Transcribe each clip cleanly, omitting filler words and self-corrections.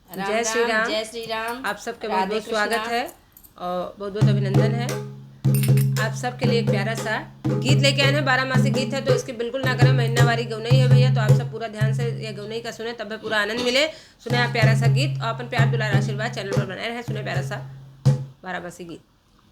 राम जय श्री राम। जय श्री राम। आप सबके बहुत राधे बहुत स्वागत कृष्णा। है और बहुत बहुत अभिनंदन है। आप सबके लिए एक प्यारा सा गीत लेके आए हैं। 12 मासी गीत है तो इसकी बिल्कुल ना करें, महीनावारी गौनई है भैया, तो आप सब पूरा ध्यान से ये गौनई का सुने, तब पूरा आनंद मिले। सुने आप प्यारा सा गीत और अपन प्यार दुलार आशीर्वाद चैनल पर बनाए रहे। सुने प्यारा सा 12 मासी गीत।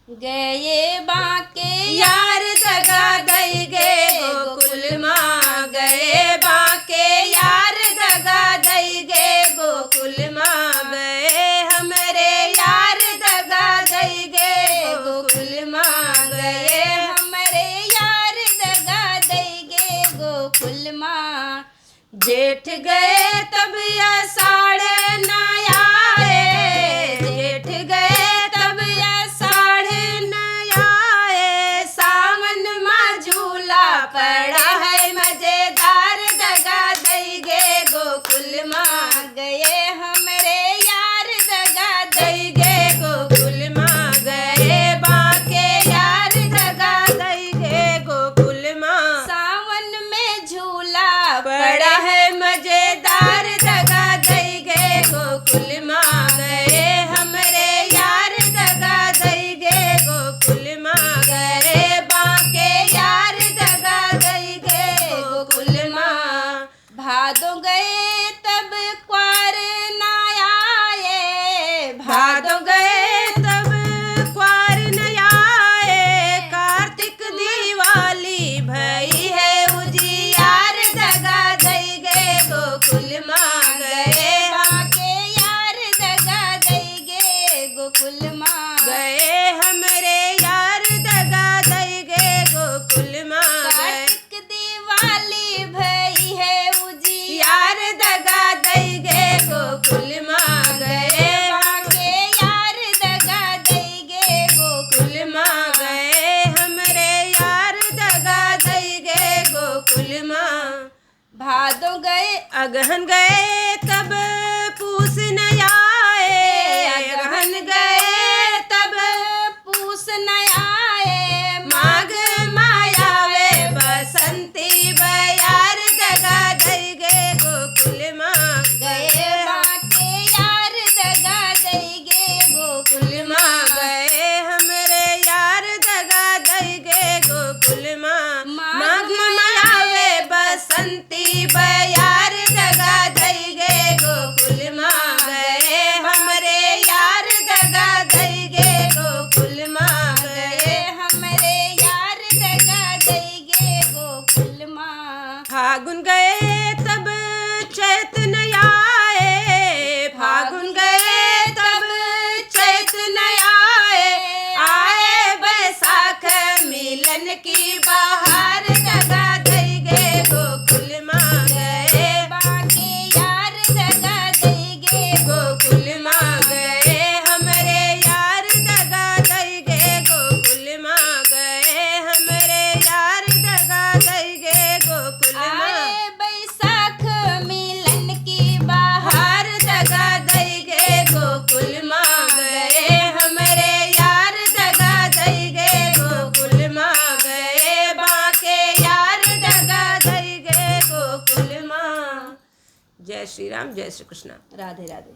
गए बाके यार दगा दई गे गोकुल माँ, गए बाके यार दगा दई गे गोकुल माँ, गए हमरे यार दगा दई गे गोकुल माँ, गए हमरे यार दगा दई गे गोकुल माँ। जेठ गए तब आषाढ़ न आए, जेठ गए तब आषाढ़ न आए, सावन में झूला पड़ा है मजेदार, दगा दई गे गोकुल माँ, गए हमरे यार दगा दई गे गोकुल माँ, गए बाके यार दगा दई गे गोकुल माँ, सावन में झूला पड़ा है मजेदार, दगा दई गे गोकुल माँ, गए हमरे यार दगा दई गे गोकुल माँ, गए बाके यार दगा दई गे गोकुल माँ। भादो गए तब क्वार न आए, भादो गए तब क्वार न आए, कार्तिक दिवाली भई है उजियार, दगा दई गे गोकुल माँ, गए बाके यार दगा दई गे गोकुल माँ, गए हमरे यार दगा दई गे गोकुल माँ, कार्तिक दिवाली भई है उजियार, दगा दई गे गोकुल माँ, गए बाके यार दगा दई गे गोकुल माँ, गए हमरे यार दगा दई गे गोकुल माँ। भादो गए अगहन गए तब पूस न आए, अगहन गए तब पूस न आए, माघ मायावे बसंती बयार, दगा दई गे गोकुल माँ, गए बाके यार दगा दई गे गोकुल माँ, गए हमरे यार दगा दई गे गोकुल माँ, माघ मायावे बसंती बयार, दगा दई गे गोकुल माँ, गए हमरे यार दगा दई गे गोकुल माँ, गए हमरे यार दगा दई गे गोकुल माँ। फागुन गए तब चैत न आए, फागुन गए तब चैत न आए, आए बैसाख मिलन की बहार, दगा दई गे गोकुल माँ, गए बाके यार दगा दई गे गोकुल माँ, गए हमरे यार दगा दई गे गोकुल माँ, गए हमरे यार दगा दई गे गोकुल माँ। बैसाख मिलन की बहार, दगा दई गे गोकुल माँ, गए हमरे यार दगा दई गे गोकुल माँ, गए बाके यार दगा दई गे गोकुल माँ। जय श्री राम, जय श्री कृष्णा। राधे राधे।